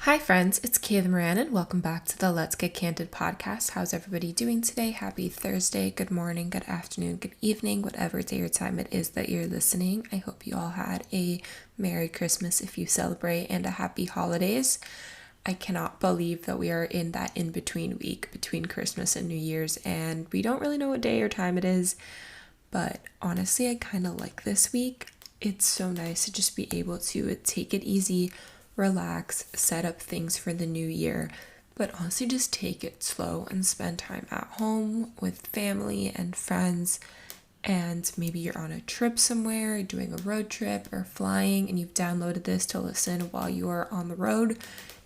Hi friends, it's Kayla Moran and welcome back to the Let's Get Candid podcast. How's everybody doing today? Happy Thursday, good morning, good afternoon, good evening, whatever day or time it is that you're listening. I hope you all had a Merry Christmas if you celebrate and a Happy Holidays. I cannot believe that we are in that in-between week between Christmas and New Year's and we don't really know what day or time it is, but honestly I kind of like this week. It's so nice to just be able to take it easy, relax, set up things for the new year, but honestly just take it slow and spend time at home with family and friends. And maybe you're on a trip somewhere, doing a road trip or flying, and you've downloaded this to listen while you are on the road.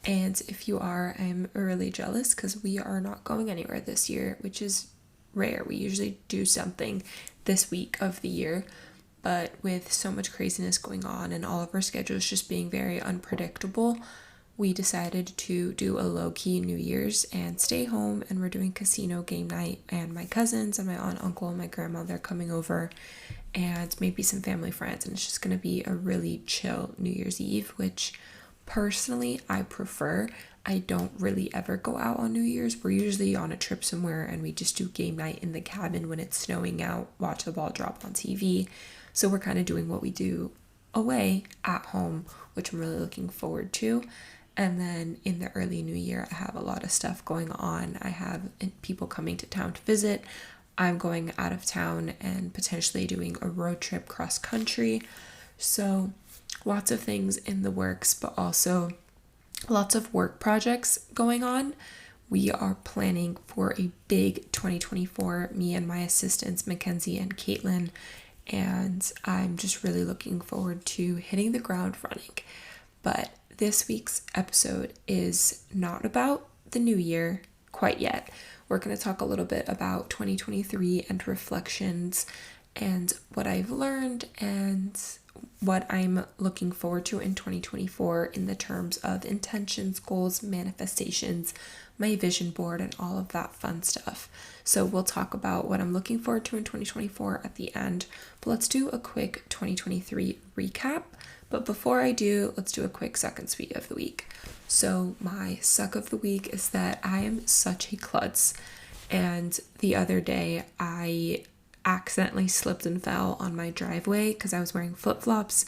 And if you are, I'm really jealous because we are not going anywhere this year, which is rare. We usually do something this week of the year. But with so much craziness going on and all of our schedules just being very unpredictable, we decided to do a low-key New Year's and stay home, and we're doing casino game night, and my cousins and my aunt, uncle, and my grandma, they're coming over, and maybe some family friends, and it's just going to be a really chill New Year's Eve, which personally I prefer. I don't really ever go out on New Year's. We're usually on a trip somewhere and we just do game night in the cabin when it's snowing out, watch the ball drop on TV. So we're kind of doing what we do away at home, which I'm really looking forward to. And then in the early new year, I have a lot of stuff going on. I have people coming to town to visit. I'm going out of town and potentially doing a road trip cross country. So lots of things in the works, but also lots of work projects going on. We are planning for a big 2024, me and my assistants, Mackenzie and Caitlin, and I'm just really looking forward to hitting the ground running. But this week's episode is not about the new year quite yet. We're going to talk a little bit about 2023 and reflections and what I've learned and what I'm looking forward to in 2024 in the terms of intentions, goals, manifestations, my vision board, and all of that fun stuff. So we'll talk about what I'm looking forward to in 2024 at the end, but let's do a quick 2023 recap. But before I do, let's do a quick suck and sweet of the week. So my suck of the week is that I am such a klutz, and the other day I accidentally slipped and fell on my driveway because I was wearing flip-flops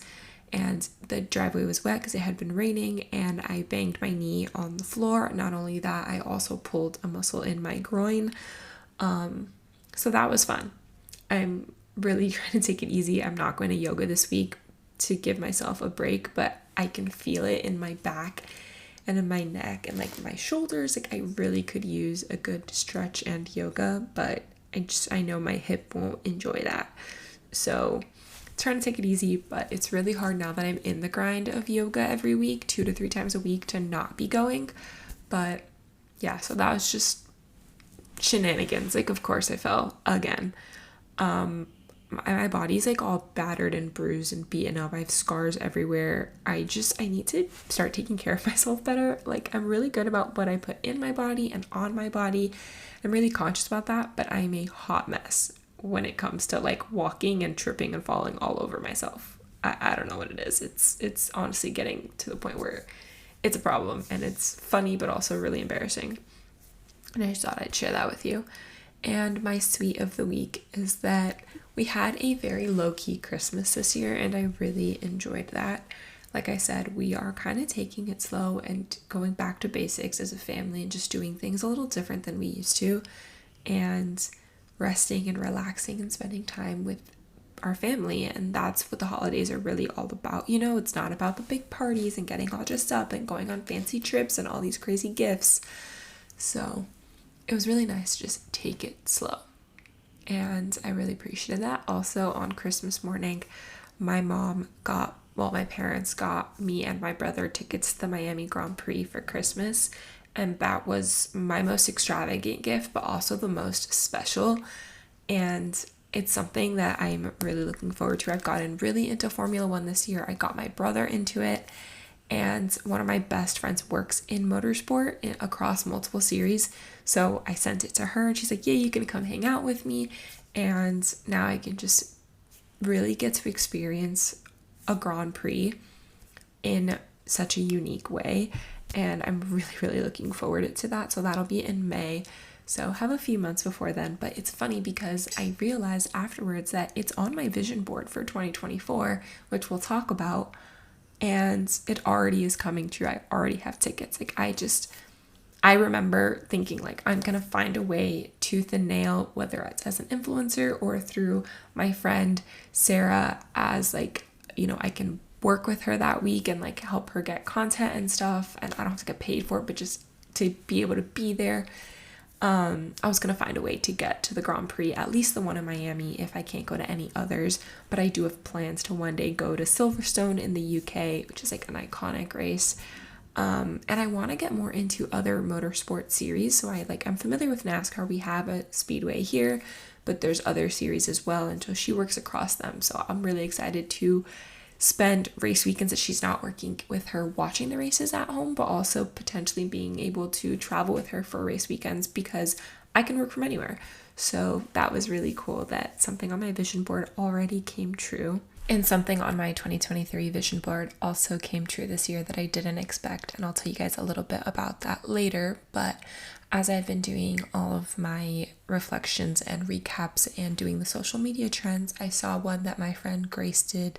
and the driveway was wet because it had been raining, and I banged my knee on the floor. Not only that, I also pulled a muscle in my groin. So that was fun. I'm really trying to take it easy. I'm not going to yoga this week to give myself a break, but I can feel it in my back and in my neck and like my shoulders. Like I really could use a good stretch and yoga, but I know my hip won't enjoy that. So trying to take it easy, but it's really hard now that I'm in the grind of yoga every week, 2 to 3 times a week, to not be going. But yeah, so that was just shenanigans. Like, of course I fell again. My body's like all battered and bruised and beaten up. I have scars everywhere. I need to start taking care of myself better. Like, I'm really good about what I put in my body and on my body. I'm really conscious about that, but I'm a hot mess when it comes to like walking and tripping and falling all over myself. I don't know what it is. It's honestly getting to the point where it's a problem, and it's funny but also really embarrassing. And I just thought I'd share that with you. And my sweet of the week is that we had a very low-key Christmas this year, and I really enjoyed that. Like I said, we are kind of taking it slow and going back to basics as a family and just doing things a little different than we used to, and resting and relaxing and spending time with our family. And that's what the holidays are really all about. You know, it's not about the big parties and getting all dressed up and going on fancy trips and all these crazy gifts. So it was really nice to just take it slow. And I really appreciated that. Also on Christmas morning, my parents got me and my brother tickets to the Miami Grand Prix for Christmas. And that was my most extravagant gift, but also the most special. And it's something that I'm really looking forward to. I've gotten really into Formula One this year. I got my brother into it. And one of my best friends works in motorsport across multiple series. So I sent it to her and she's like, yeah, you can come hang out with me. And now I can just really get to experience a Grand Prix in such a unique way. and I'm really, really looking forward to that. So that'll be in May. So have a few months before then. But it's funny because I realized afterwards that it's on my vision board for 2024, which we'll talk about, and it already is coming true. I already have tickets. Like, I remember thinking, like, I'm gonna find a way tooth and nail, whether it's as an influencer or through my friend Sarah, as like, I can work with her that week and like help her get content and stuff, and I don't have to get paid for it, but just to be able to be there. I was gonna find a way to get to the Grand Prix, at least the one in Miami, if I can't go to any others. But I do have plans to one day go to Silverstone in the UK, which is like an iconic race. And I want to get more into other motorsport series. So I'm familiar with NASCAR. We have a speedway here, but there's other series as well. And so she works across them. So I'm really excited to spend race weekends that she's not working with her watching the races at home, but also potentially being able to travel with her for race weekends because I can work from anywhere. So that was really cool that something on my vision board already came true. And something on my 2023 vision board also came true this year that I didn't expect, and I'll tell you guys a little bit about that later. But as I've been doing all of my reflections and recaps and doing the social media trends, I saw one that my friend Grace did,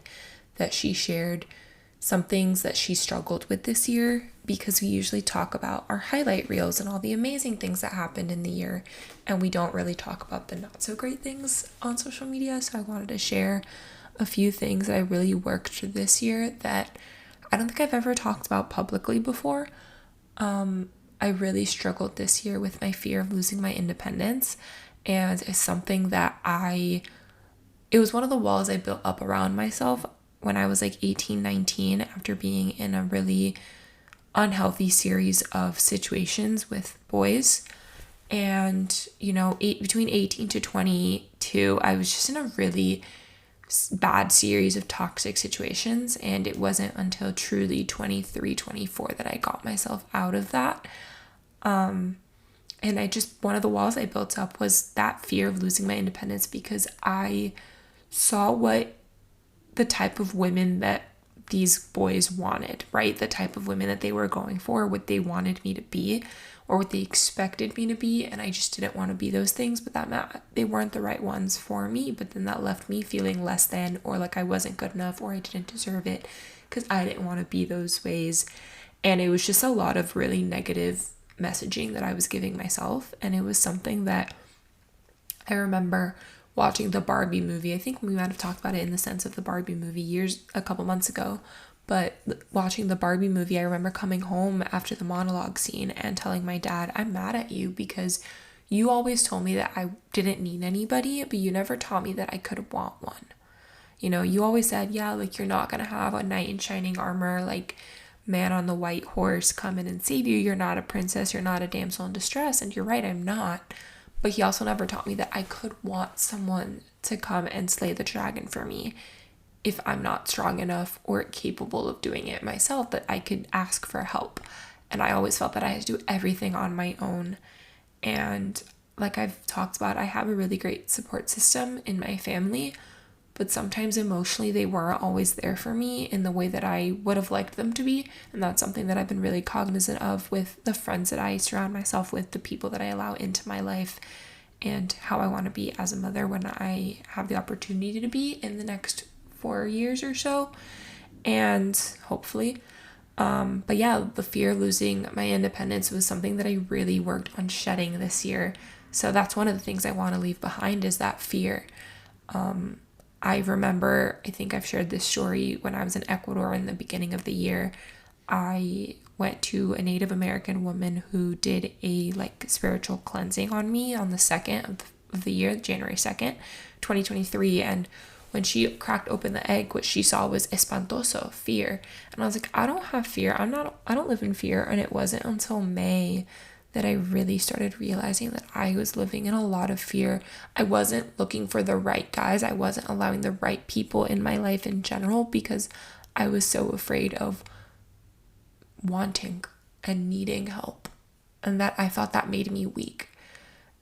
that she shared some things that she struggled with this year, because we usually talk about our highlight reels and all the amazing things that happened in the year, and we don't really talk about the not so great things on social media. So I wanted to share a few things that I really worked through this year that I don't think I've ever talked about publicly before. I really struggled this year with my fear of losing my independence, and it's something that it was one of the walls I built up around myself when I was like 18, 19, after being in a really unhealthy series of situations with boys. And, between 18 to 22, I was just in a really bad series of toxic situations, and it wasn't until truly 23, 24 that I got myself out of that. And one of the walls I built up was that fear of losing my independence, because I saw what the type of women that these boys wanted, right? The type of women that they were going for, what they wanted me to be, or what they expected me to be, and I just didn't want to be those things. But they weren't the right ones for me. But then that left me feeling less than, or like I wasn't good enough, or I didn't deserve it, because I didn't want to be those ways. And it was just a lot of really negative messaging that I was giving myself. And it was something that I remember watching the Barbie movie. I think we might have talked about it in the sense of the Barbie movie a couple months ago. But watching the Barbie movie, I remember coming home after the monologue scene and telling my dad, I'm mad at you because you always told me that I didn't need anybody, but you never taught me that I could want one. You always said, yeah, like, you're not going to have a knight in shining armor, like, man on the white horse come in and save you. You're not a princess. You're not a damsel in distress. And you're right, I'm not. But he also never taught me that I could want someone to come and slay the dragon for me if I'm not strong enough or capable of doing it myself, that I could ask for help. And I always felt that I had to do everything on my own. And like I've talked about, I have a really great support system in my family, but sometimes emotionally they weren't always there for me in the way that I would have liked them to be. And that's something that I've been really cognizant of with the friends that I surround myself with, the people that I allow into my life, and how I want to be as a mother when I have the opportunity to be in the next 4 years or so, and hopefully. But yeah, the fear of losing my independence was something that I really worked on shedding this year. So that's one of the things I want to leave behind, is that fear. I remember, I think I've shared this story, when I was in Ecuador in the beginning of the year, I went to a Native American woman who did a spiritual cleansing on me on the 2nd of the year, January 2nd, 2023. And when she cracked open the egg, what she saw was espantoso, fear. And I was like, I don't have fear. I don't live in fear. And it wasn't until May that I really started realizing that I was living in a lot of fear. I wasn't looking for the right guys. I wasn't allowing the right people in my life in general, because I was so afraid of wanting and needing help. And that I thought that made me weak.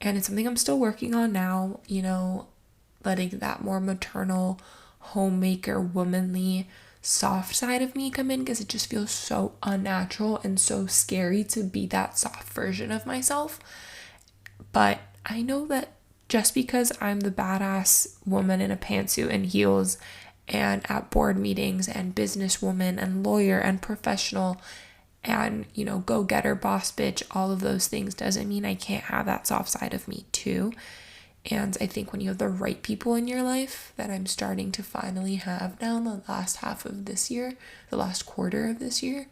And it's something I'm still working on now, letting that more maternal, homemaker, womanly soft side of me come in, because it just feels so unnatural and so scary to be that soft version of myself. But I know that just because I'm the badass woman in a pantsuit and heels and at board meetings and businesswoman and lawyer and professional and, go-getter, boss bitch, all of those things, doesn't mean I can't have that soft side of me too. And I think when you have the right people in your life, that I'm starting to finally have now in the last half of this year, the last quarter of this year,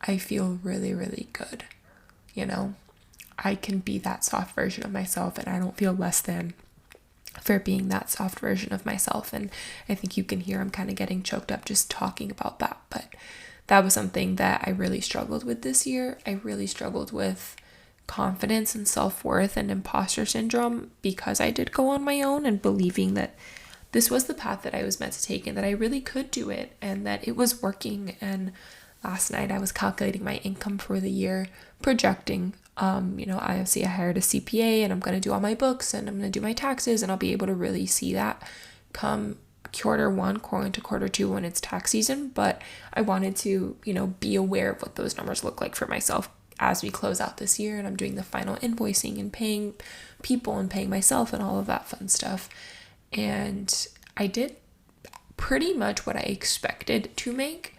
I feel really, really good. I can be that soft version of myself, and I don't feel less than for being that soft version of myself. And I think you can hear I'm kind of getting choked up just talking about that. But that was something that I really struggled with this year. I really struggled with confidence and self-worth and imposter syndrome, because I did go on my own and believing that this was the path that I was meant to take and that I really could do it and that it was working. And last night I was calculating my income for the year, projecting, I hired a CPA and I'm going to do all my books and I'm going to do my taxes, and I'll be able to really see that come quarter one, going to quarter two when it's tax season. But I wanted to, be aware of what those numbers look like for myself as we close out this year, and I'm doing the final invoicing and paying people and paying myself and all of that fun stuff. And I did pretty much what I expected to make,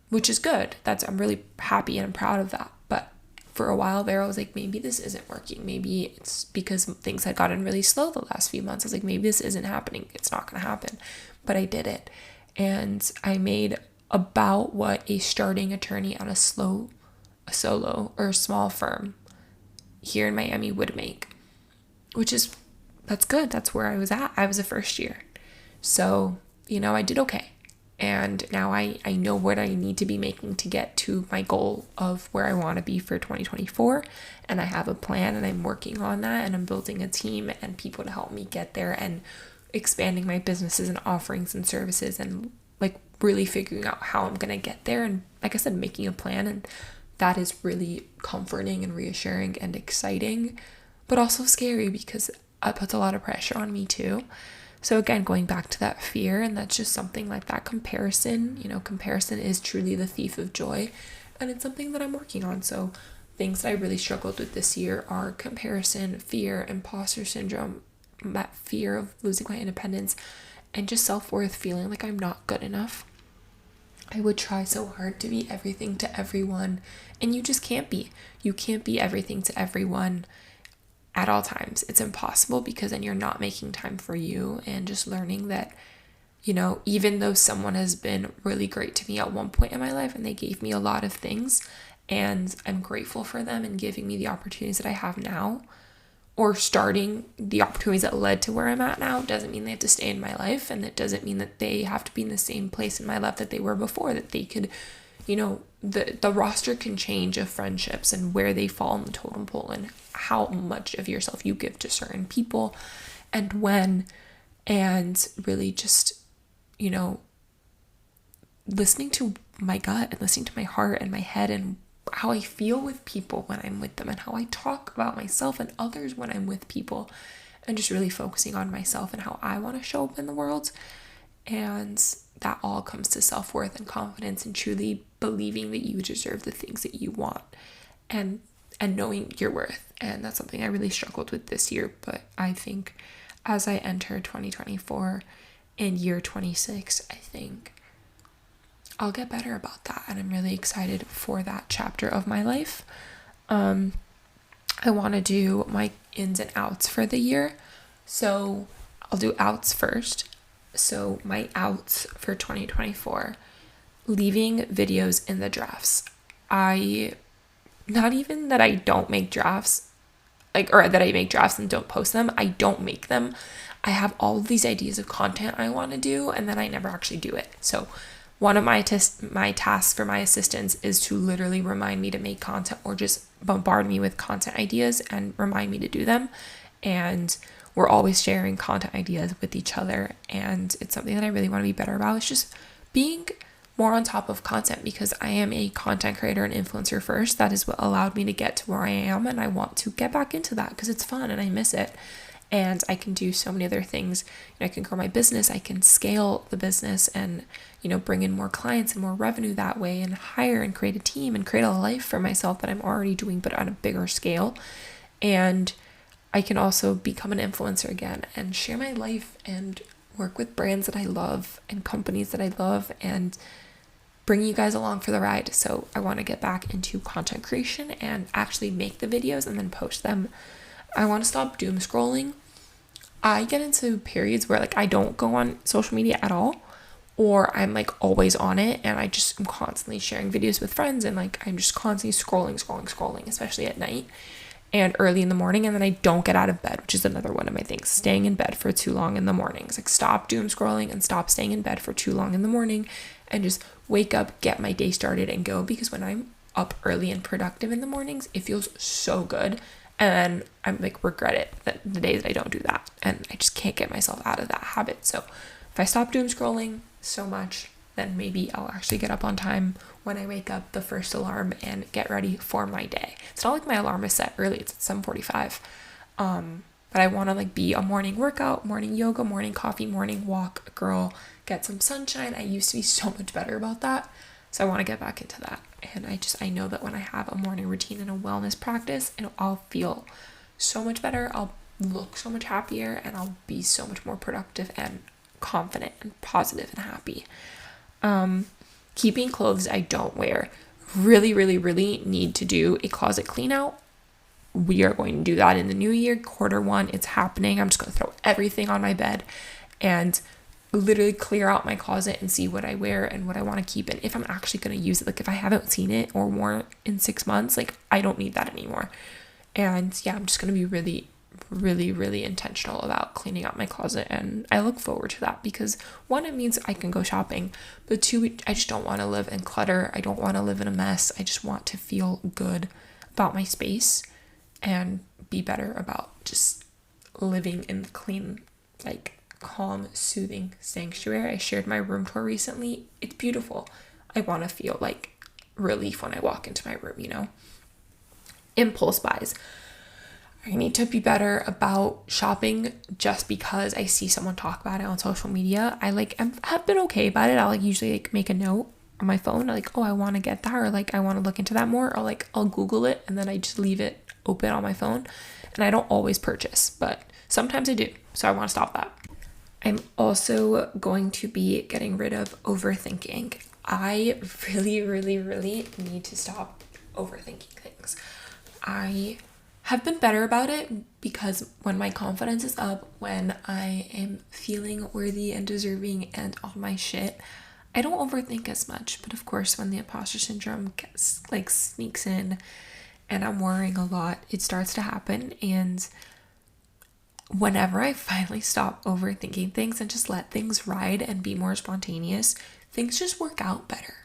which is good. I'm really happy and I'm proud of that. But for a while there, I was like, maybe this isn't working. Maybe it's because things had gotten really slow the last few months. I was like, maybe this isn't happening. It's not going to happen. But I did it. And I made about what a starting attorney on a solo or small firm here in Miami would make, that's good. That's where I was at. I was a first year. So, I did okay. And now I know what I need to be making to get to my goal of where I want to be for 2024. And I have a plan and I'm working on that, and I'm building a team and people to help me get there, and expanding my businesses and offerings and services, and really figuring out how I'm going to get there. And like I said, making a plan, and that is really comforting and reassuring and exciting, but also scary because it puts a lot of pressure on me too. So again, going back to that fear, and that's just something like that comparison, comparison is truly the thief of joy, and it's something that I'm working on. So things that I really struggled with this year are comparison, fear, imposter syndrome, that fear of losing my independence, and just self-worth, feeling like I'm not good enough. I would try so hard to be everything to everyone, and you just can't be. You can't be everything to everyone at all times. It's impossible, because then you're not making time for you, and just learning that, even though someone has been really great to me at one point in my life and they gave me a lot of things, and I'm grateful for them and giving me the opportunities that I have now, or starting the opportunities that led to where I'm at now, doesn't mean they have to stay in my life, and it doesn't mean that they have to be in the same place in my life that they were before, that they could, the roster can change of friendships and where they fall in the totem pole, and how much of yourself you give to certain people and when, and really just, listening to my gut and listening to my heart and my head and how I feel with people when I'm with them, and how I talk about myself and others when I'm with people, and just really focusing on myself and how I want to show up in the world. And that all comes to self-worth and confidence, and truly believing that you deserve the things that you want, and knowing your worth. And that's something I really struggled with this year. But I think as I enter 2024 and year 26, I think I'll get better about that. And I'm really excited for that chapter of my life. I want to do my ins and outs for the year. So I'll do outs first. So my outs for 2024, leaving videos in the drafts. Not even that I don't make drafts, or that I make drafts and don't post them. I don't make them. I have all of these ideas of content I want to do, and then I never actually do it. So one of my tasks for my assistants is to literally remind me to make content, or just bombard me with content ideas and remind me to do them. And we're always sharing content ideas with each other, and it's something that I really want to be better about. It's just being more on top of content, because I am a content creator and influencer first. That is what allowed me to get to where I am, and I want to get back into that because it's fun and I miss it. and I can do so many other things. I can grow my business, I can scale the business and, bring in more clients and more revenue that way, and hire and create a team and create a life for myself that I'm already doing, but on a bigger scale. And I can also become an influencer again and share my life and work with brands that I love and companies that I love and bring you guys along for the ride. So I want to get back into content creation and actually make the videos and then post them. I want to stop doom scrolling. I get into periods where I don't go on social media at all, or I'm always on it and I just am constantly sharing videos with friends, and I'm just constantly scrolling, especially at night and early in the morning, and then I don't get out of bed, which is another one of my things, staying in bed for too long in the mornings. Stop doom scrolling and stop staying in bed for too long in the morning, and just wake up, get my day started and go, because when I'm up early and productive in the mornings, it feels so good. And I'm regret it that the days that I don't do that, and I just can't get myself out of that habit. So if I stop doom scrolling so much, then maybe I'll actually get up on time when I wake up, the first alarm, and get ready for my day. It's not my alarm is set early, it's at 7:45. But I want to be a morning workout, morning yoga, morning coffee, morning walk girl, get some sunshine. I used to be so much better about that. So I want to get back into that. And I know that when I have a morning routine and a wellness practice, I'll feel so much better. I'll look so much happier, and I'll be so much more productive and confident and positive and happy. Keeping clothes I don't wear. Really, really, really need to do a closet clean out. We are going to do that in the new year, Q1. It's happening. I'm just going to throw everything on my bed and literally clear out my closet and see what I wear and what I want to keep, and if I'm actually going to use it. If I haven't seen it or worn it in 6 months, I don't need that anymore. And yeah, I'm just going to be really, really, really intentional about cleaning out my closet, and I look forward to that, because one, it means I can go shopping, but two, I just don't want to live in clutter. I don't want to live in a mess. I just want to feel good about my space and be better about just living in clean, calm, soothing sanctuary. I shared my room tour recently. It's beautiful. I want to feel relief when I walk into my room, Impulse buys. I need to be better about shopping just because I see someone talk about it on social media. I have been okay about it. I'll usually make a note on my phone, oh, I want to get that, or I want to look into that more, or I'll Google it and then I just leave it open on my phone. And I don't always purchase, but sometimes I do. So I want to stop that. I'm also going to be getting rid of overthinking. I really, really, really need to stop overthinking things. I have been better about it, because when my confidence is up, when I am feeling worthy and deserving and all my shit, I don't overthink as much. But of course, when the imposter syndrome gets sneaks in and I'm worrying a lot, it starts to happen. And whenever I finally stop overthinking things and just let things ride and be more spontaneous, things just work out better.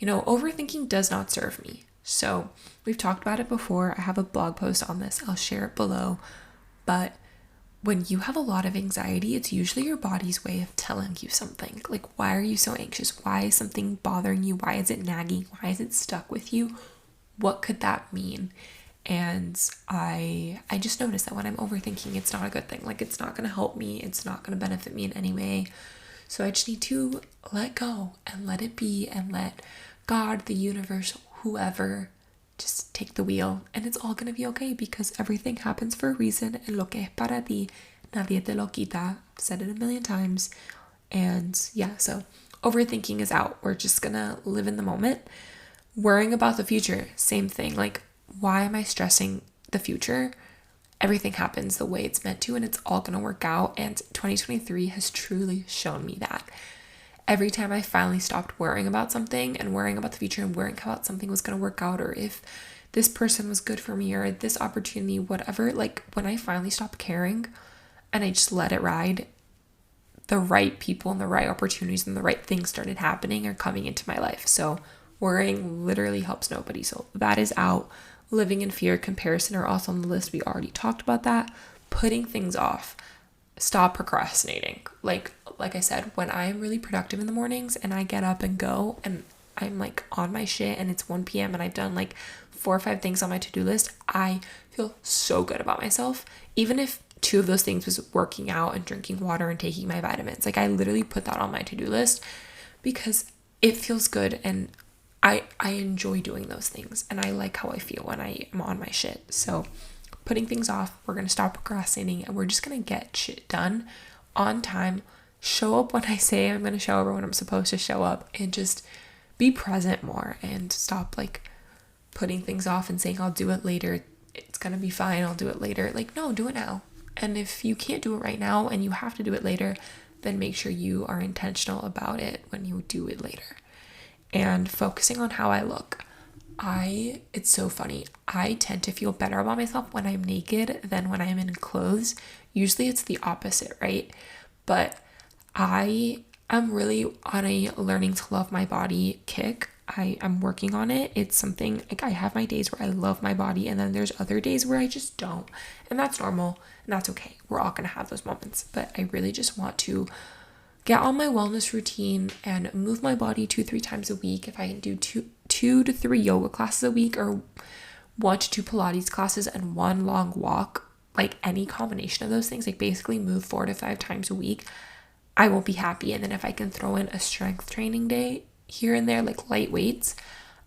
Overthinking does not serve me. So we've talked about it before. I have a blog post on this. I'll share it below. But when you have a lot of anxiety, it's usually your body's way of telling you something. Why are you so anxious? Why is something bothering you? Why is it nagging? Why is it stuck with you? What could that mean? And I just noticed that when I'm overthinking, it's not a good thing. It's not going to help me. It's not going to benefit me in any way. So I just need to let go and let it be, and let God, the universe, whoever, just take the wheel, and it's all going to be okay, because everything happens for a reason. And lo que es para ti, nadie te lo quita. I've said it a million times. And yeah, so overthinking is out. We're just going to live in the moment. Worrying about the future, same thing. Why am I stressing the future? Everything happens the way it's meant to, and it's all going to work out. And 2023 has truly shown me that. Every time I finally stopped worrying about something and worrying about the future and worrying about something was going to work out, or if this person was good for me, or this opportunity, whatever, when I finally stopped caring and I just let it ride, the right people and the right opportunities and the right things started happening or coming into my life. So worrying literally helps nobody. So that is out. Living in fear, comparison are also on the list. We already talked about that. Putting things off. Stop procrastinating. Like I said, when I am really productive in the mornings and I get up and go and I'm on my shit and it's 1 p.m. and I've done 4 or 5 things on my to-do list, I feel so good about myself. Even if two of those things was working out and drinking water and taking my vitamins. Like I literally put that on my to-do list because it feels good and I enjoy doing those things and I like how I feel when I am on my shit. So putting things off, we're going to stop procrastinating and we're just going to get shit done on time, show up when I say I'm going to show up or when I'm supposed to show up, and just be present more and stop like putting things off and saying I'll do it later. It's going to be fine. I'll do it later. Like, no, do it now. And if you can't do it right now and you have to do it later, then make sure you are intentional about it when you do it later. And focusing on how I look. It's so funny. I tend to feel better about myself when I'm naked than when I'm in clothes. Usually it's the opposite, right? But I am really on a learning to love my body kick. I'm working on it. It's something like I have my days where I love my body and then there's other days where I just don't. And that's normal and that's okay. We're all going to have those moments. But I really just want to get on my wellness routine and move my body 2-3 times a week. If I can do two to three yoga classes a week or 1 to 2 Pilates classes and 1 long walk, like any combination of those things, like basically move 4 to 5 times a week, I will be happy. And then if I can throw in a strength training day here and there, like light weights,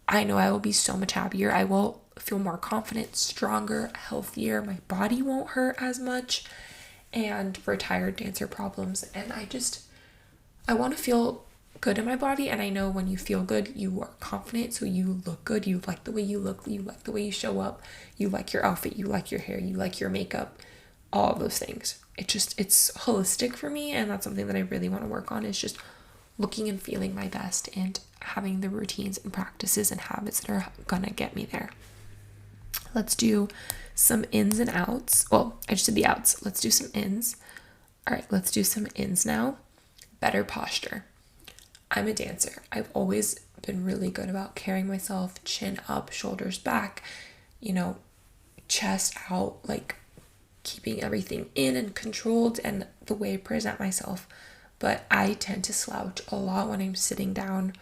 I know I will be so much happier. I will feel more confident, stronger, healthier. My body won't hurt as much and retired dancer problems. And I want to feel good in my body. And I know when you feel good, you are confident. So you look good. You like the way you look. You like the way you show up. You like your outfit. You like your hair. You like your makeup. All of those things. It's holistic for me. And that's something that I really want to work on, is just looking and feeling my best and having the routines and practices and habits that are gonna get me there. Let's do some ins and outs. Well, I just did the outs. Let's do some ins. All right, let's do some ins now. Better posture. I'm a dancer. I've always been really good about carrying myself, chin up, shoulders back, chest out, like keeping everything in and controlled and the way I present myself. But I tend to slouch a lot when I'm sitting down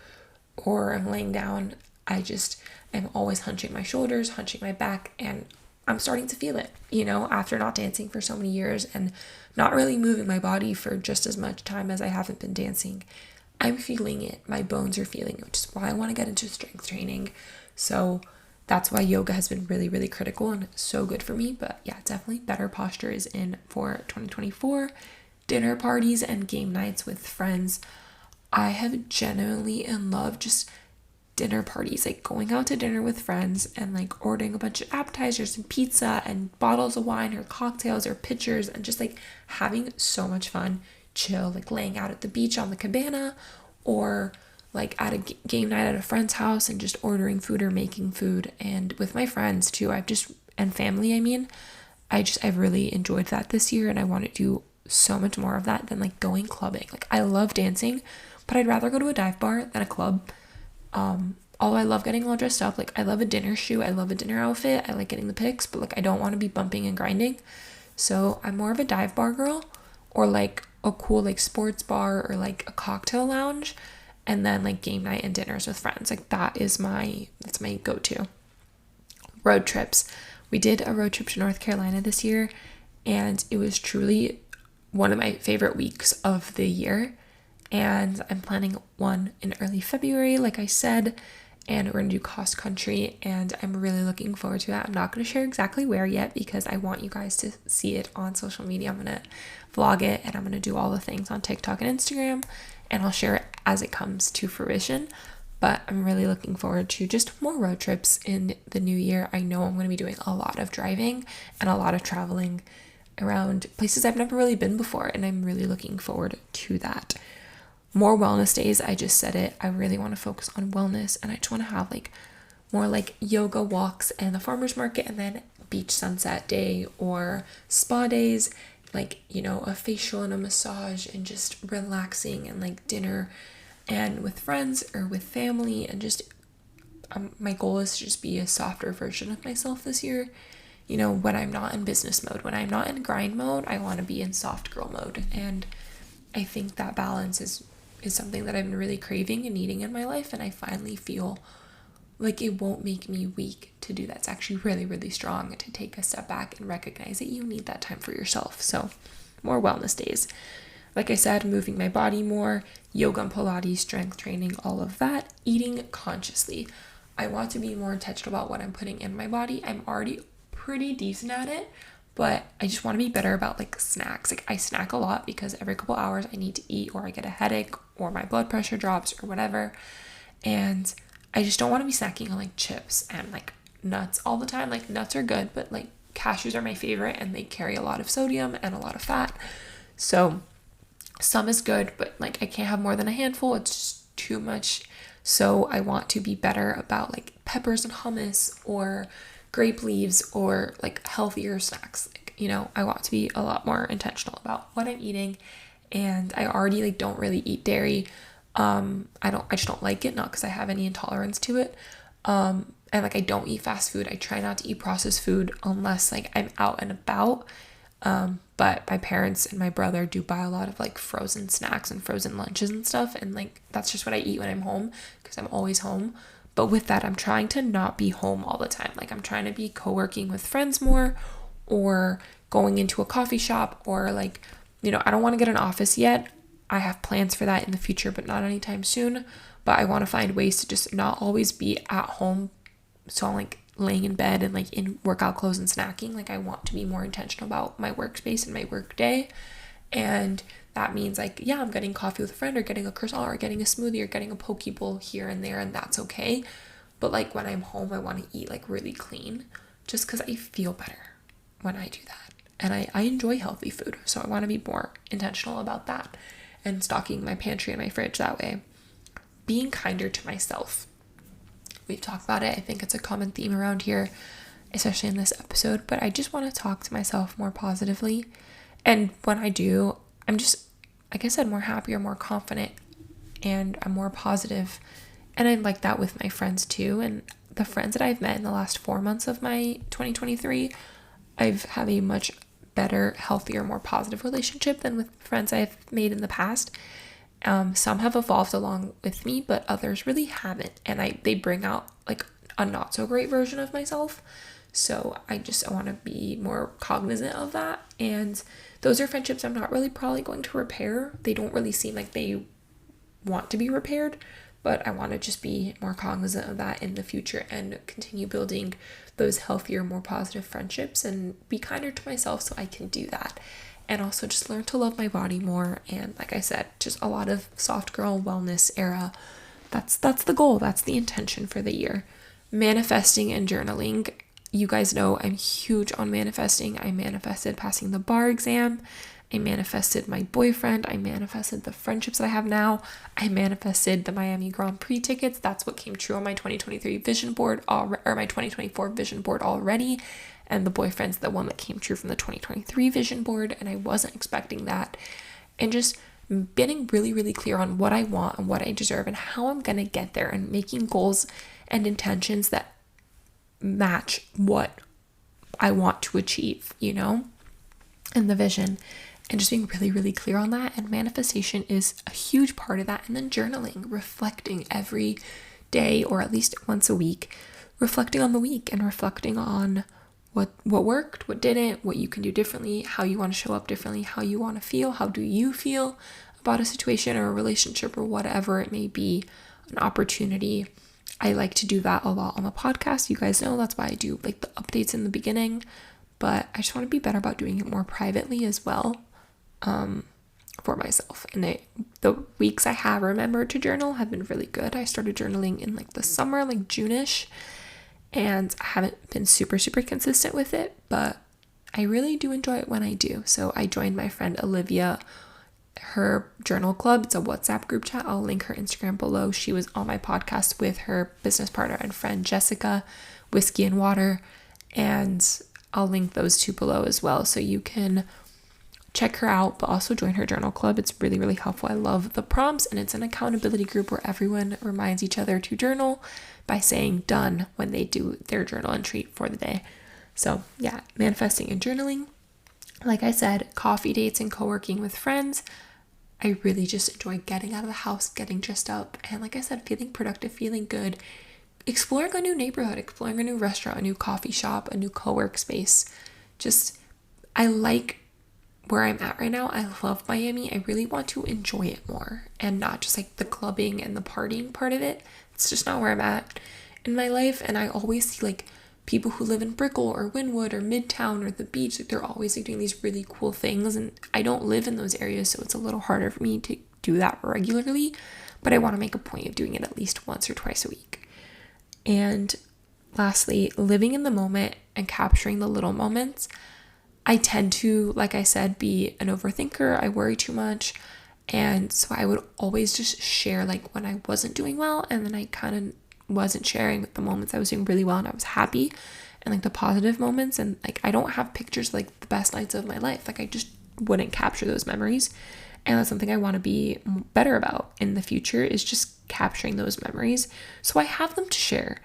or I'm laying down. I'm always hunching my shoulders, hunching my back, and I'm starting to feel it, after not dancing for so many years and not really moving my body for just as much time as I haven't been dancing. I'm feeling it. My bones are feeling it, which is why I want to get into strength training. So that's why yoga has been really, really critical and so good for me. But yeah, definitely better posture is in for 2024. Dinner parties and game nights with friends. I have genuinely in love just dinner parties, like going out to dinner with friends and like ordering a bunch of appetizers and pizza and bottles of wine or cocktails or pitchers and just like having so much fun, chill, like laying out at the beach on the cabana or like at a game night at a friend's house and just ordering food or making food. And with my friends too, and family, I've really enjoyed that this year and I want to do so much more of that than like going clubbing. Like I love dancing, but I'd rather go to a dive bar than a club. Although I love getting all dressed up, like I love a dinner shoot, I love a dinner outfit, I like getting the pics, but like I don't want to be bumping and grinding. So I'm more of a dive bar girl, or like a cool like sports bar or like a cocktail lounge, and then like game night and dinners with friends. Like that's my go-to. Road trips. We did a road trip to North Carolina this year and it was truly one of my favorite weeks of the year. And I'm planning one in early February, like I said, and we're going to do cross country and I'm really looking forward to that. I'm not going to share exactly where yet because I want you guys to see it on social media. I'm going to vlog it and I'm going to do all the things on TikTok and Instagram and I'll share it as it comes to fruition. But I'm really looking forward to just more road trips in the new year. I know I'm going to be doing a lot of driving and a lot of traveling around places I've never really been before and I'm really looking forward to that. More wellness days. I just said it. I really want to focus on wellness and I just want to have like more like yoga walks and the farmer's market and then beach sunset day or spa days, like, a facial and a massage and just relaxing and like dinner and with friends or with family and just my goal is to just be a softer version of myself this year. When I'm not in business mode, when I'm not in grind mode, I want to be in soft girl mode. And I think that balance is something that I've been really craving and needing in my life. And I finally feel like it won't make me weak to do that. It's actually really, really strong to take a step back and recognize that you need that time for yourself. So more wellness days. Like I said, moving my body more, yoga and Pilates, strength training, all of that, eating consciously. I want to be more intentional about what I'm putting in my body. I'm already pretty decent at it, but I just want to be better about like snacks. Like I snack a lot because every couple hours I need to eat, or I get a headache, or my blood pressure drops, or whatever. And I just don't want to be snacking on like chips and like nuts all the time. Like nuts are good, but like cashews are my favorite and they carry a lot of sodium and a lot of fat. So some is good, but like I can't have more than a handful. It's just too much. So I want to be better about like peppers and hummus or grape leaves or like healthier snacks. Like, you know, I want to be a lot more intentional about what I'm eating. And I already like don't really eat dairy. I just don't like it, not because I have any intolerance to it. And like I don't eat fast food. I try not to eat processed food unless like I'm out and about. But my parents and my brother do buy a lot of like frozen snacks and frozen lunches and stuff. And like, that's just what I eat when I'm home because I'm always home. But with that, I'm trying to not be home all the time. Like I'm trying to be co-working with friends more, or going into a coffee shop, or like, you know, I don't want to get an office yet. I have plans for that in the future, but not anytime soon. But I want to find ways to just not always be at home. So I'm like laying in bed and like in workout clothes and snacking. Like I want to be more intentional about my workspace and my work day. And that means like, yeah, I'm getting coffee with a friend, or getting a croissant, or getting a smoothie, or getting a poke bowl here and there, and that's okay. But like when I'm home, I want to eat like really clean, just because I feel better when I do that. And I enjoy healthy food. So I want to be more intentional about that and stocking my pantry and my fridge that way. Being kinder to myself. We've talked about it. I think it's a common theme around here, especially in this episode, but I just want to talk to myself more positively. And when I do, I'm just, like I said, more happier, more confident, and I'm more positive. And I'm like that with my friends too. And the friends that I've met in the last 4 months of my 2023, I've had a much better, healthier, more positive relationship than with friends I've made in the past. Some have evolved along with me, but others really haven't. And they bring out like a not so great version of myself. So I want to be more cognizant of that. And those are friendships I'm not really probably going to repair. They don't really seem like they want to be repaired, but I want to just be more cognizant of that in the future and continue building those healthier, more positive friendships and be kinder to myself so I can do that. And also just learn to love my body more. And like I said, just a lot of soft girl wellness era. That's the goal. That's the intention for the year. Manifesting and journaling. You guys know I'm huge on manifesting. I manifested passing the bar exam. I manifested my boyfriend. I manifested the friendships that I have now. I manifested the Miami Grand Prix tickets. That's what came true on my 2023 vision board, or my 2024 vision board already. And the boyfriend's the one that came true from the 2023 vision board. And I wasn't expecting that. And just getting really, really clear on what I want and what I deserve and how I'm going to get there, and making goals and intentions that match what I want to achieve, you know, and the vision. And just being really, really clear on that. And manifestation is a huge part of that. And then journaling, reflecting every day, or at least once a week, reflecting on the week and reflecting on what worked, what didn't, what you can do differently, how you want to show up differently, how you want to feel, how do you feel about a situation or a relationship or whatever it may be, an opportunity. I like to do that a lot on the podcast. You guys know that's why I do like the updates in the beginning, but I just want to be better about doing it more privately as well, for myself. And the weeks I have remembered to journal have been really good. I started journaling in like the summer, like June-ish, and I haven't been super, super consistent with it, but I really do enjoy it when I do. So I joined my friend Olivia, her journal club. It's a WhatsApp group chat. I'll link her Instagram below. She was on my podcast with her business partner and friend Jessica, Whiskey and Water, and I'll link those two below as well, so you can check her out, but also join her journal club. It's really, really helpful. I love the prompts, and it's an accountability group where everyone reminds each other to journal by saying done when they do their journal entry for the day. So yeah, manifesting and journaling. Like I said, coffee dates and co-working with friends. I really just enjoy getting out of the house, getting dressed up, and like I said, feeling productive, feeling good, exploring a new neighborhood, exploring a new restaurant, a new coffee shop, a new co-work space. Just, I like where I'm at right now. I love Miami. I really want to enjoy it more and not just like the clubbing and the partying part of it. It's just not where I'm at in my life. And I always see like people who live in Brickell or Wynwood or Midtown or the beach, like they're always like doing these really cool things. And I don't live in those areas, so it's a little harder for me to do that regularly. But I want to make a point of doing it at least once or twice a week. And lastly, living in the moment and capturing the little moments. I tend to, like I said, be an overthinker. I worry too much. And so I would always just share like when I wasn't doing well, and then I kind of wasn't sharing the moments I was doing really well and I was happy, and like the positive moments. And like I don't have pictures like the best nights of my life. Like I just wouldn't capture those memories. And that's something I want to be better about in the future, is just capturing those memories so I have them to share.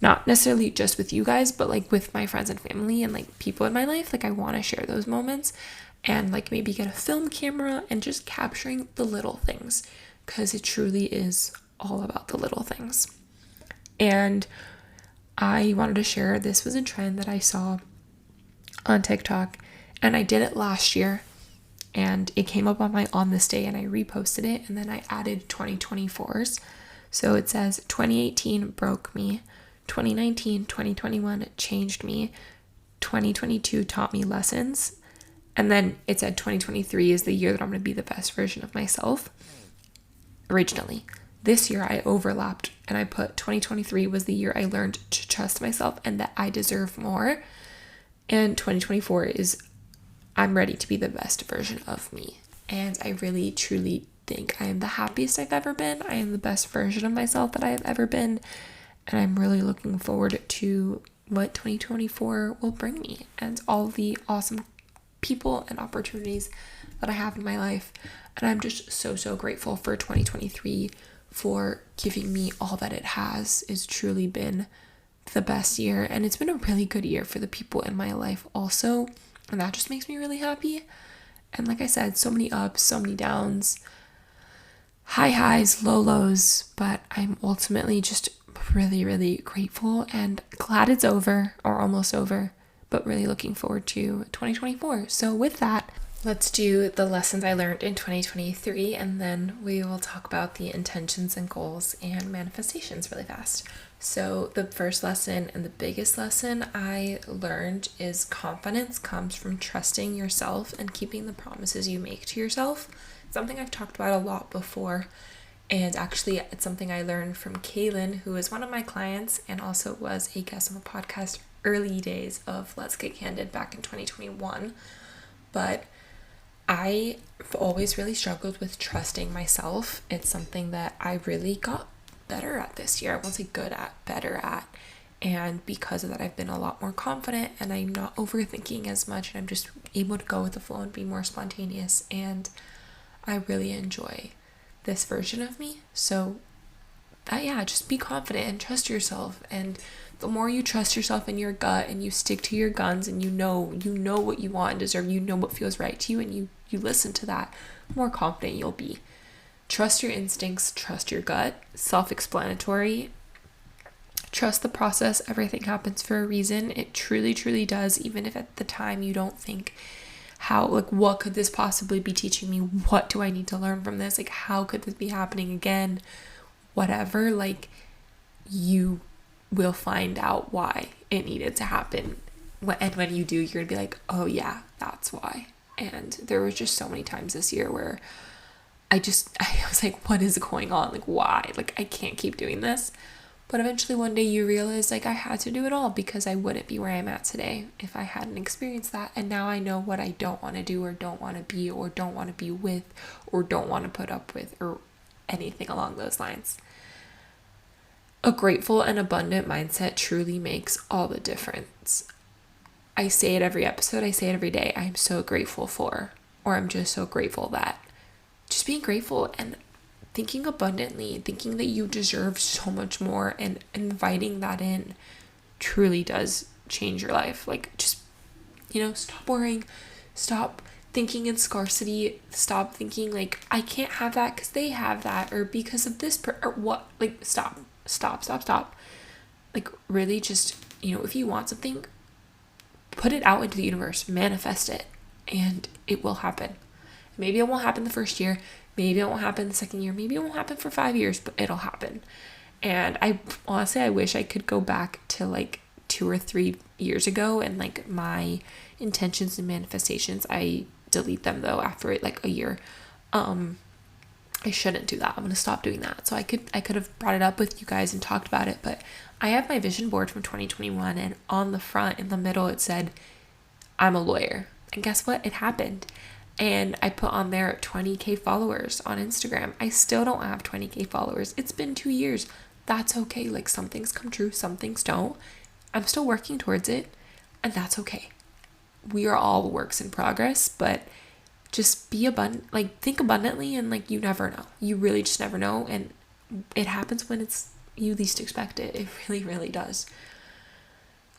Not necessarily just with you guys, but like with my friends and family and like people in my life. Like I want to share those moments and like maybe get a film camera and just capturing the little things, because it truly is all about the little things. And I wanted to share, this was a trend that I saw on TikTok, and I did it last year, and it came up on my on this day and I reposted it, and then I added 2024's. So it says 2018 broke me, 2019, 2021 changed me, 2022 taught me lessons, and then it said 2023 is the year that I'm going to be the best version of myself. Originally, this year I overlapped and I put 2023 was the year I learned to trust myself and that I deserve more, and 2024 is I'm ready to be the best version of me. And I really truly think I am the happiest I've ever been. I am the best version of myself that I have ever been. And I'm really looking forward to what 2024 will bring me and all the awesome people and opportunities that I have in my life. And I'm just so grateful for 2023 for giving me all that it has. It's truly been the best year, and it's been a really good year for the people in my life also, and that just makes me really happy. And like I said, so many ups, so many downs, high highs, low lows, but I'm ultimately just really grateful and glad it's over, or almost over, but really looking forward to 2024. So with that, let's do the lessons I learned in 2023, and then we will talk about the intentions and goals and manifestations really fast. So the first lesson and the biggest lesson I learned is confidence comes from trusting yourself and keeping the promises you make to yourself. Something I've talked about a lot before, and actually it's something I learned from Kaylin, who is one of my clients and also was a guest on the podcast early days of Let's Get Candid back in 2021. But I've always really struggled with trusting myself. It's something that I really got better at this year. I won't say good at, better at. And because of that, I've been a lot more confident, and I'm not overthinking as much, and I'm just able to go with the flow and be more spontaneous. And I really enjoy this version of me. So just be confident and trust yourself. And the more you trust yourself in your gut and you stick to your guns, and you know what you want and deserve, you know what feels right to you, and you listen to that, the more confident you'll be. Trust your instincts, trust your gut, self-explanatory. Trust the process. Everything happens for a reason. It truly does, even if at the time you don't think what could this possibly be teaching me? What do I need to learn from this? Like, how could this be happening again? Whatever, like, you will find out why it needed to happen. And when you do, you're going to be like, oh yeah, that's why. And there was just so many times this year where I was like, what is going on? Like, why? Like, I can't keep doing this. But eventually one day you realize, like, I had to do it all because I wouldn't be where I'm at today if I hadn't experienced that. And now I know what I don't want to do, or don't want to be, or don't want to be with, or don't want to put up with, or anything along those lines. A grateful and abundant mindset truly makes all the difference. I say it every episode. I say it every day. I'm so grateful for, or I'm just so grateful that. Just being grateful and thinking abundantly, thinking that you deserve so much more, and inviting that in truly does change your life. Like, just, stop worrying, stop thinking in scarcity, stop thinking like, I can't have that because they have that, or because of this, or what, like, stop. Like really just, if you want something, put it out into the universe, manifest it, and it will happen. Maybe it won't happen the first year, maybe it won't happen the second year, maybe it won't happen for 5 years, but it'll happen. And I wish I could go back to like 2 or 3 years ago and like my intentions and manifestations. I delete them though after like a year. I shouldn't do that. I'm going to stop doing that. So I could have brought it up with you guys and talked about it, but I have my vision board from 2021, and on the front in the middle it said I'm a lawyer. And guess what? It happened. And I put on there 20K followers on Instagram. I still don't have 20K followers. It's been 2 years. That's okay. Like some things come true, some things don't. I'm still working towards it, and that's okay. We are all works in progress, but just be abundant, like think abundantly, and like you never know. You really just never know, and it happens when it's you least expect it. It really, really does.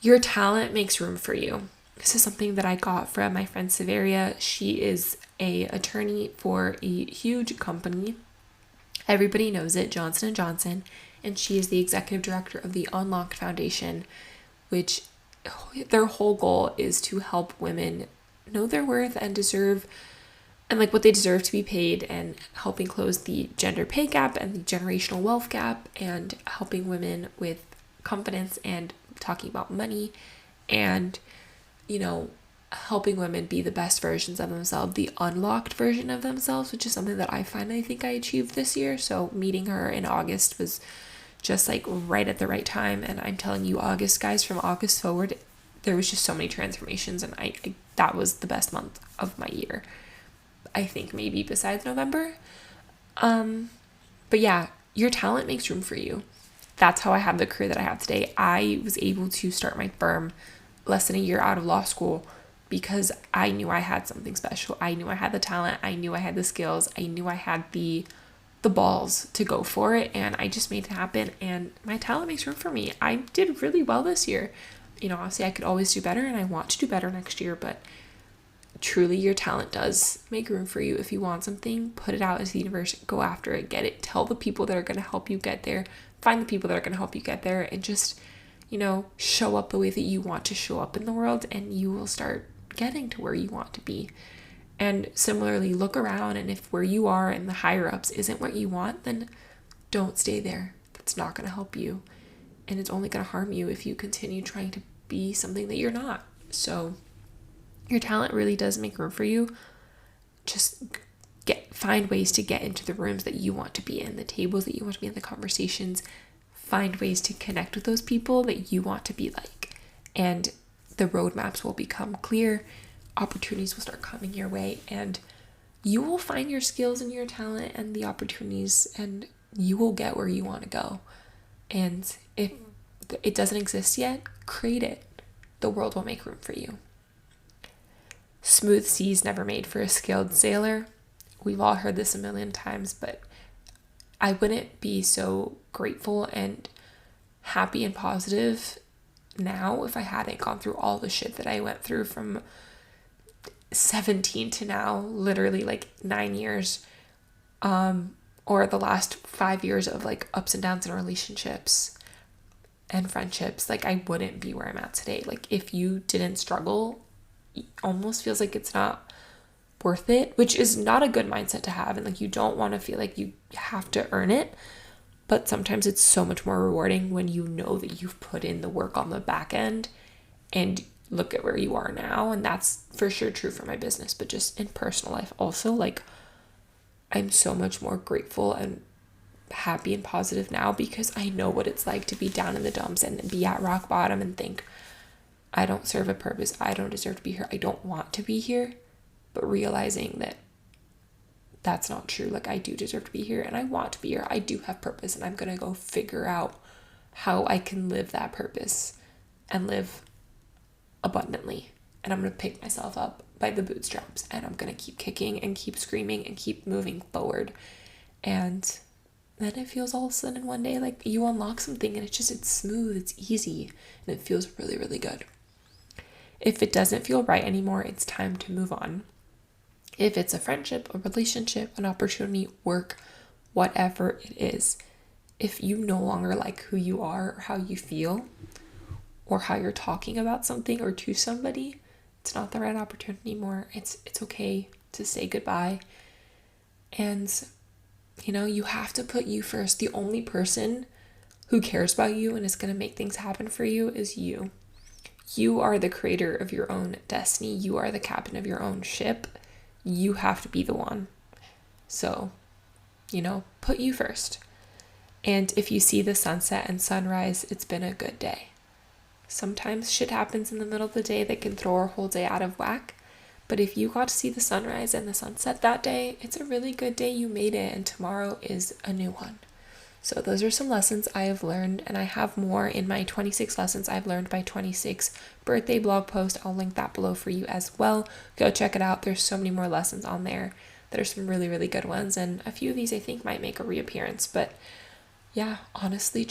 Your talent makes room for you. This is something that I got from my friend Severia. She is a attorney for a huge company. Everybody knows it, Johnson & Johnson, and she is the executive director of the Unlocked Foundation, which their whole goal is to help women know their worth and deserve, and like what they deserve to be paid, and helping close the gender pay gap and the generational wealth gap, and helping women with confidence and talking about money, and helping women be the best versions of themselves, the unlocked version of themselves, which is something that I finally think I achieved this year. So meeting her in August was just like right at the right time. And I'm telling you, August, guys, from August forward, there was just so many transformations, and I that was the best month of my year. I think maybe besides November. But yeah, your talent makes room for you. That's how I have the career that I have today. I was able to start my firm less than a year out of law school because I knew I had something special. I knew I had the talent. I knew I had the skills. I knew I had the balls to go for it, and I just made it happen, and my talent makes room for me. I did really well this year. Obviously I could always do better, and I want to do better next year, but truly your talent does make room for you. If you want something, put it out into the universe, go after it, get it, tell the people that are going to help you get there, find the people that are going to help you get there, and just, show up the way that you want to show up in the world, and you will start getting to where you want to be. And similarly, look around, and if where you are and the higher ups isn't what you want, then don't stay there. That's not going to help you, and it's only going to harm you if you continue trying to be something that you're not. So your talent really does make room for you. Just find ways to get into the rooms that you want to be in, the tables that you want to be in, the conversations. Find ways to connect with those people that you want to be like, and the roadmaps will become clear. Opportunities will start coming your way, and you will find your skills and your talent and the opportunities, and you will get where you want to go. And if it doesn't exist yet, create it. The world will make room for you. Smooth seas never made for a skilled sailor. We've all heard this a million times, but I wouldn't be so grateful and happy and positive now if I hadn't gone through all the shit that I went through from 17 to now, literally like 9 years, or the last 5 years of like ups and downs in relationships and friendships. Like I wouldn't be where I'm at today. Like if you didn't struggle, it almost feels like it's not worth it, which is not a good mindset to have. And like you don't want to feel like you have to earn it, but sometimes it's so much more rewarding when you know that you've put in the work on the back end and look at where you are now. And that's for sure true for my business, but just in personal life also, like I'm so much more grateful and happy and positive now because I know what it's like to be down in the dumps and be at rock bottom and think I don't serve a purpose, I don't deserve to be here, I don't want to be here. But realizing that that's not true. Like I do deserve to be here, and I want to be here. I do have purpose, and I'm going to go figure out how I can live that purpose and live abundantly. And I'm going to pick myself up by the bootstraps, and I'm going to keep kicking and keep screaming and keep moving forward. And then it feels all of a sudden one day like you unlock something, and it's smooth, it's easy, and it feels really, really good. If it doesn't feel right anymore, it's time to move on. If it's a friendship, a relationship, an opportunity, work, whatever it is, if you no longer like who you are or how you feel or how you're talking about something or to somebody, it's not the right opportunity anymore. It's okay to say goodbye. And, you have to put you first. The only person who cares about you and is going to make things happen for you is you. You are the creator of your own destiny. You are the captain of your own ship. You have to be the one. So, put you first. And if you see the sunset and sunrise, it's been a good day. Sometimes shit happens in the middle of the day that can throw our whole day out of whack. But if you got to see the sunrise and the sunset that day, it's a really good day. You made it, and tomorrow is a new one. So those are some lessons I have learned, and I have more in my 26 lessons I've learned by 26 birthday blog post. I'll link that below for you as well. Go check it out. There's so many more lessons on there. There's some really, really good ones, and a few of these I think might make a reappearance. But yeah, honestly,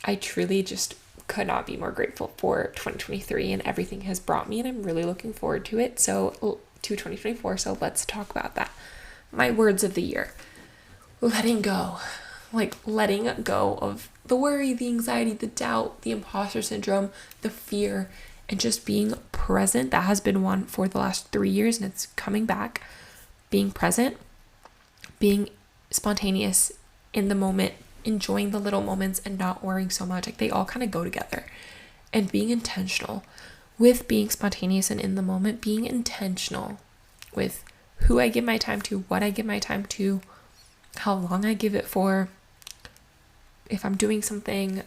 I truly just could not be more grateful for 2023 and everything has brought me, and I'm really looking forward to it. So to 2024. So let's talk about that. My words of the year: letting go. Letting go of the worry, the anxiety, the doubt, the imposter syndrome, the fear, and just being present. That has been one for the last 3 years, and it's coming back. Being present, being spontaneous in the moment, enjoying the little moments and not worrying so much. They all kind of go together. And being intentional with being spontaneous and in the moment, being intentional with who I give my time to, what I give my time to, how long I give it for. If I'm doing something,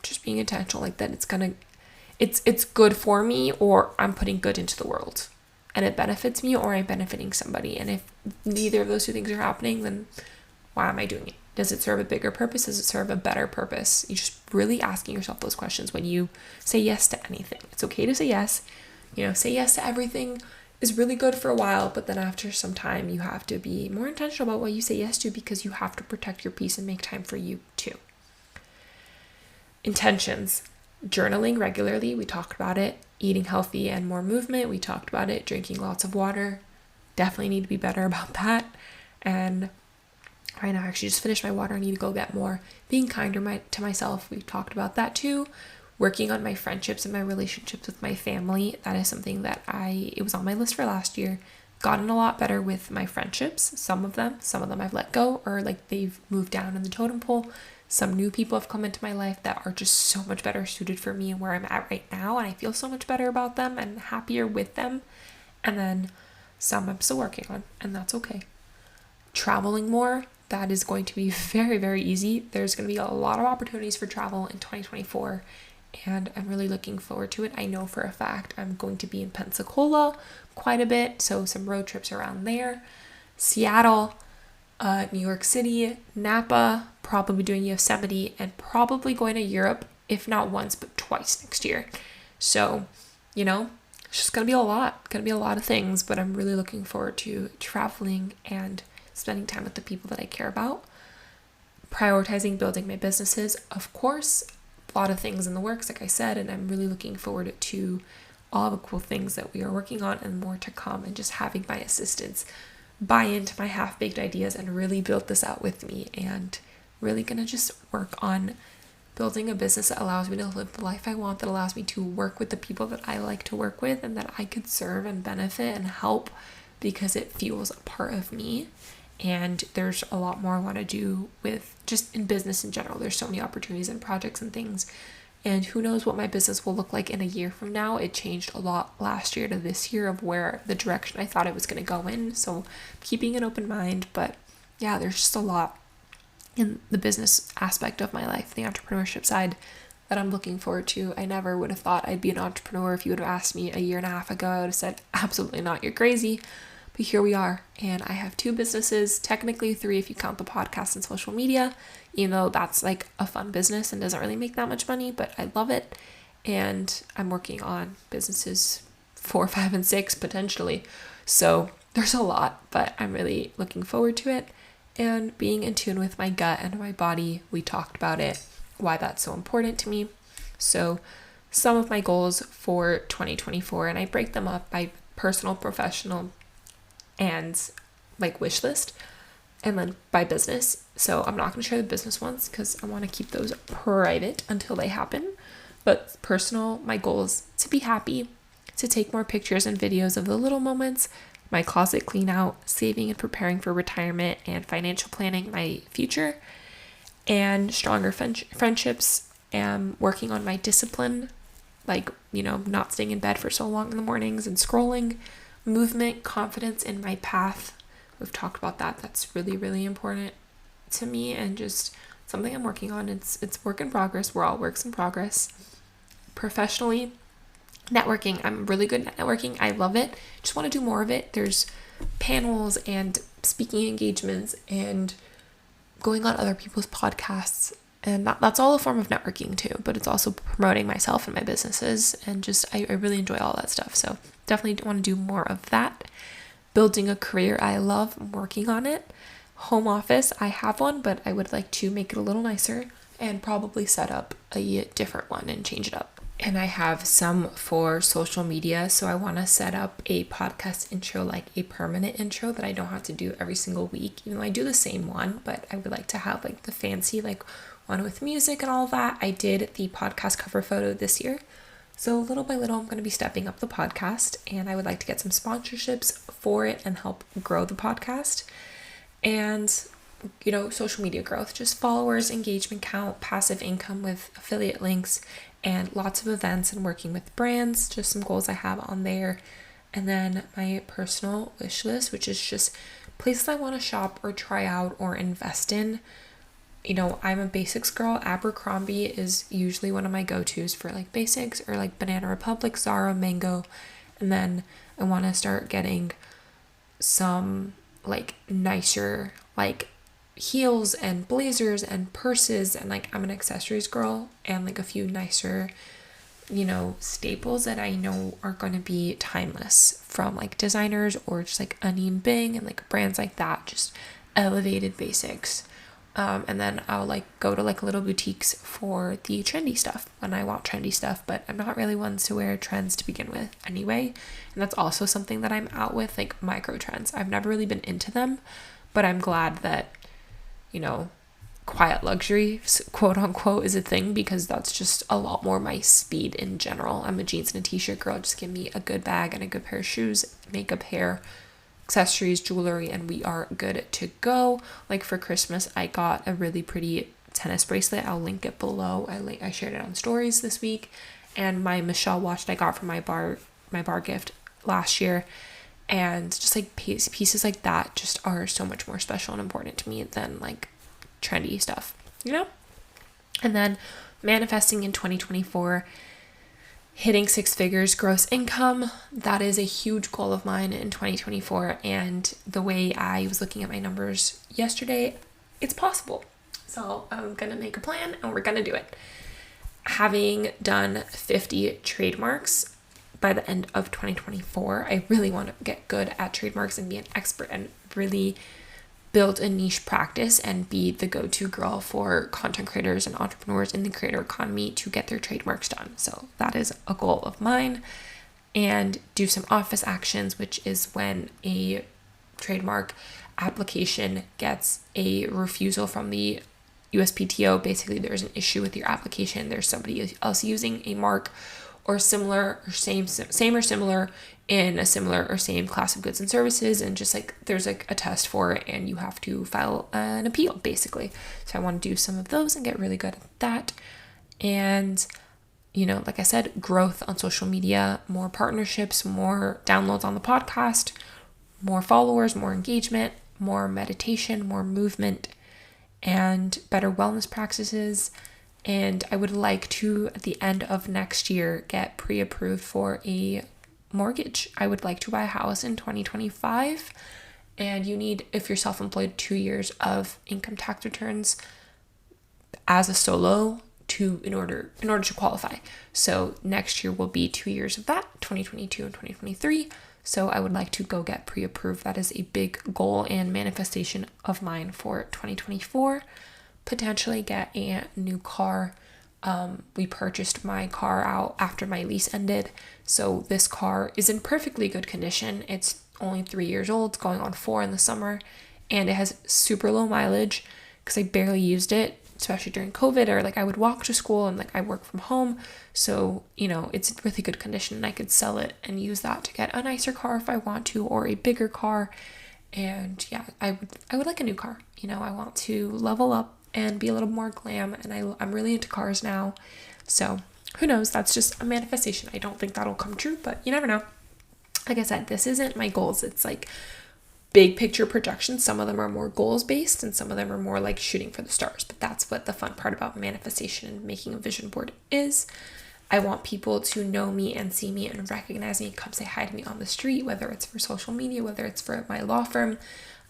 just being intentional, that it's good for me, or I'm putting good into the world and it benefits me, or I'm benefiting somebody. And if neither of those two things are happening, then why am I doing it? Does it serve a bigger purpose? Does it serve a better purpose? You're just really asking yourself those questions when you say yes to anything. It's okay to say yes. Say yes to everything is really good for a while, but then after some time, you have to be more intentional about what you say yes to, because you have to protect your peace and make time for you too. Intentions. Journaling regularly. We talked about it. Eating healthy and more movement. We talked about it. Drinking lots of water. Definitely need to be better about that. And right now, I actually just finished my water. I need to go get more. Being kinder to myself. We've talked about that too. Working on my friendships and my relationships with my family. That is something that it was on my list for last year. Gotten a lot better with my friendships. Some of them I've let go, or they've moved down in the totem pole. Some new people have come into my life that are just so much better suited for me and where I'm at right now. And I feel so much better about them and happier with them. And then some I'm still working on, and that's okay. Traveling more. That is going to be very, very easy. There's going to be a lot of opportunities for travel in 2024. And I'm really looking forward to it. I know for a fact I'm going to be in Pensacola quite a bit, so some road trips around there. Seattle, New York City, Napa, probably doing Yosemite, and probably going to Europe, if not once, but twice next year. So, it's just going to be a lot. Going to be a lot of things, but I'm really looking forward to traveling and spending time with the people that I care about. Prioritizing building my businesses, of course. A lot of things in the works, like I said, and I'm really looking forward to all the cool things that we are working on and more to come, and just having my assistants buy into my half-baked ideas and really build this out with me, and really gonna just work on building a business that allows me to live the life I want, that allows me to work with the people that I like to work with and that I could serve and benefit and help, because it fuels a part of me. And there's a lot more I want to do with just in business in general. There's so many opportunities and projects and things. And who knows what my business will look like in a year from now. It changed a lot last year to this year of where the direction I thought it was going to go in. So keeping an open mind. But yeah, there's just a lot in the business aspect of my life, the entrepreneurship side, that I'm looking forward to. I never would have thought I'd be an entrepreneur. If you would have asked me a year and a half ago, I would have said, absolutely not, you're crazy. But here we are, and I have 2 businesses, technically 3 if you count the podcast and social media, even though that's a fun business and doesn't really make that much money, but I love it. And I'm working on businesses 4, 5, and 6 potentially. So there's a lot, but I'm really looking forward to it. And being in tune with my gut and my body, we talked about it, why that's so important to me. So some of my goals for 2024, and I break them up by personal, professional, and wish list. and then by business. So I'm not going to share the business ones because I want to keep those private until they happen. But personal, my goal is to be happy, to take more pictures and videos of the little moments, my closet clean out, saving and preparing for retirement and financial planning, my future, and stronger friendships, and working on my discipline, like, not staying in bed for so long in the mornings and scrolling, movement, confidence in my path. We've talked about that. That's really, really important to me and just something I'm working on. It's work in progress. We're all works in progress. Professionally, networking. I'm really good at networking. I love it. Just want to do more of it. There's panels and speaking engagements and going on other people's podcasts. And that's all a form of networking too, but it's also promoting myself and my businesses. And just, I really enjoy all that stuff. So definitely want to do more of that. Building a career I love. I'm working on it. Home office. I have one, but I would like to make it a little nicer and probably set up a different one and change it up. And I have some for social media. So I want to set up a podcast intro, like a permanent intro that I don't have to do every single week, even though I do the same one, but I would like to have like the fancy, like one with music and all that. I did the podcast cover photo this year. So little by little, I'm going to be stepping up the podcast, and I would like to get some sponsorships for it and help grow the podcast. And, social media growth, just followers, engagement count, passive income with affiliate links, and lots of events and working with brands, just some goals I have on there. And then my personal wish list, which is just places I want to shop or try out or invest in. I'm a basics girl. Abercrombie is usually one of my go-tos for like basics, or like Banana Republic, Zara, Mango. And then I want to start getting some like nicer like heels and blazers and purses, and like I'm an accessories girl, and like a few nicer staples that I know are going to be timeless from like designers or just like Anine Bing and like brands like that, just elevated basics. And then I'll like go to like little boutiques for the trendy stuff when I want trendy stuff, but I'm not really one to wear trends to begin with anyway. And that's also something that I'm out with, like micro trends. I've never really been into them, but I'm glad that, quiet luxury, quote unquote, is a thing, because that's just a lot more my speed in general. I'm a jeans and a t-shirt girl. Just give me a good bag and a good pair of shoes, makeup, hair, accessories, jewelry, and we are good to go. Like for Christmas, I got a really pretty tennis bracelet. I'll link it below. I shared it on stories this week. And my Michelle watch that I got from my bar gift last year. And just like pieces like that just are so much more special and important to me than like trendy stuff, And then manifesting in 2024, hitting 6 figures gross income. That is a huge goal of mine in 2024. And the way I was looking at my numbers yesterday, it's possible. So I'm going to make a plan and we're going to do it. Having done 50 trademarks by the end of 2024, I really want to get good at trademarks and be an expert and really build a niche practice and be the go-to girl for content creators and entrepreneurs in the creator economy to get their trademarks done. So that is a goal of mine. And do some office actions, which is when a trademark application gets a refusal from the USPTO. Basically, there's an issue with your application. There's somebody else using a mark or similar or same or similar in a similar or same class of goods and services, and just like there's like a test for it and you have to file an appeal basically. So I want to do some of those and get really good at that. And like I said, growth on social media, more partnerships, more downloads on the podcast, more followers, more engagement, more meditation, more movement, and better wellness practices. And I would like to, at the end of next year, get pre-approved for a mortgage. I would like to buy a house in 2025. And you need, if you're self-employed, 2 years of income tax returns as a solo in order to qualify. So next year will be 2 years of that, 2022 and 2023. So I would like to go get pre-approved. That is a big goal and manifestation of mine for 2024. Potentially get a new car. We purchased my car out after my lease ended. So this car is in perfectly good condition. It's only 3 years old, it's going on 4 in the summer. and it has super low mileage because I barely used it, especially during COVID, or like I would walk to school and like I work from home. So, you know, it's in really good condition and I could sell it and use that to get a nicer car if I want to, or a bigger car. And yeah, I would like a new car. You know, I want to level up and be a little more glam, and I'm really into cars now. So who knows? That's just a manifestation. I don't think that'll come true, but you never know. Like I said, this isn't my goals. It's like big picture projections. Some of them are more goals based and some of them are more like shooting for the stars. But that's what the fun part about manifestation and making a vision board is. I want people to know me and see me and recognize me, come say hi to me on the street, whether it's for social media, whether it's for my law firm.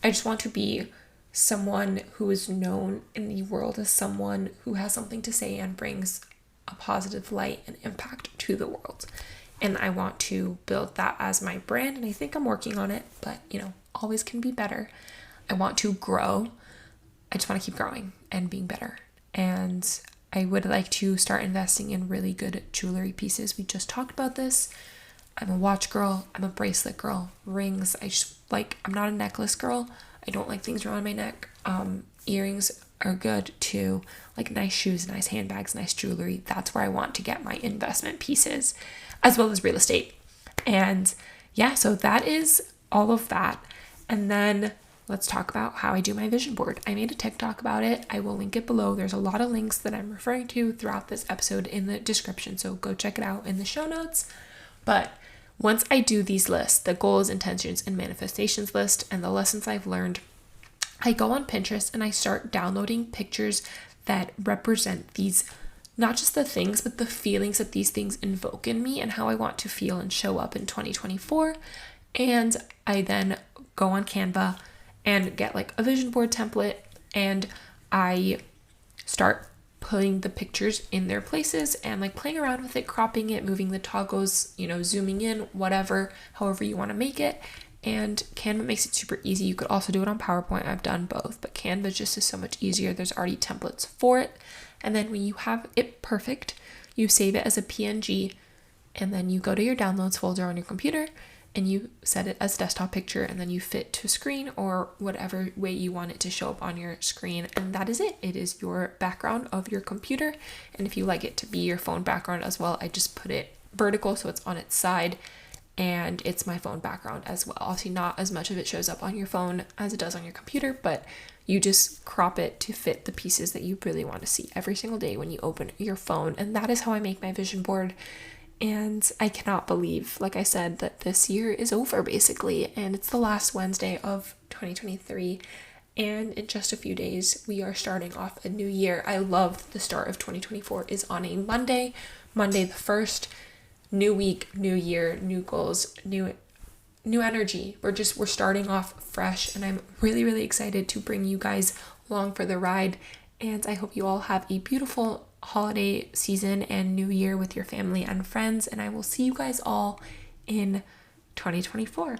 I just want to be someone who is known in the world as someone who has something to say and brings a positive light and impact to the world. And I want to build that as my brand, and I think I'm working on it, but you know, always can be better. I want to grow. I just want to keep growing and being better. And I would like to start investing in really good jewelry pieces. We just talked about this. I'm a watch girl. I'm a bracelet girl. Rings. I'm not a necklace girl. I don't like things around my neck. Earrings are good too. Like nice shoes, nice handbags, nice jewelry. That's where I want to get my investment pieces, as well as real estate. And yeah, so that is all of that. And then let's talk about how I do my vision board. I made a TikTok about it. I will link it below. There's a lot of links that I'm referring to throughout this episode in the description, so go check it out in the show notes. But once I do these lists, the goals, intentions, and manifestations list, and the lessons I've learned, I go on Pinterest and I start downloading pictures that represent these, not just the things, but the feelings that these things invoke in me and how I want to feel and show up in 2024. And I then go on Canva and get like a vision board template, and I start putting the pictures in their places and like playing around with it, cropping it, moving the toggles, you know, zooming in, whatever, however you want to make it. And Canva makes it super easy. You could also do it on PowerPoint. I've done both, but Canva just is so much easier. There's already templates for it. And then when you have it perfect, you save it as a PNG, and then you go to your downloads folder on your computer and you set it as a desktop picture, and then you fit to screen or whatever way you want it to show up on your screen. And that is it. It is your background of your computer. And if you like it to be your phone background as well, I just put it vertical so it's on its side, and it's my phone background as well. Obviously not as much of it shows up on your phone as it does on your computer, but you just crop it to fit the pieces that you really want to see every single day when you open your phone. And that is how I make my vision board. And I cannot believe, like I said, that this year is over basically, and it's the last Wednesday of 2023. And in just a few days, we are starting off a new year. I love the start of 2024 is on a Monday the 1st. New week, new year, new goals, new energy. We're starting off fresh, and I'm really, really excited to bring you guys along for the ride. And I hope you all have a beautiful holiday season and new year with your family and friends. And I will see you guys all in 2024.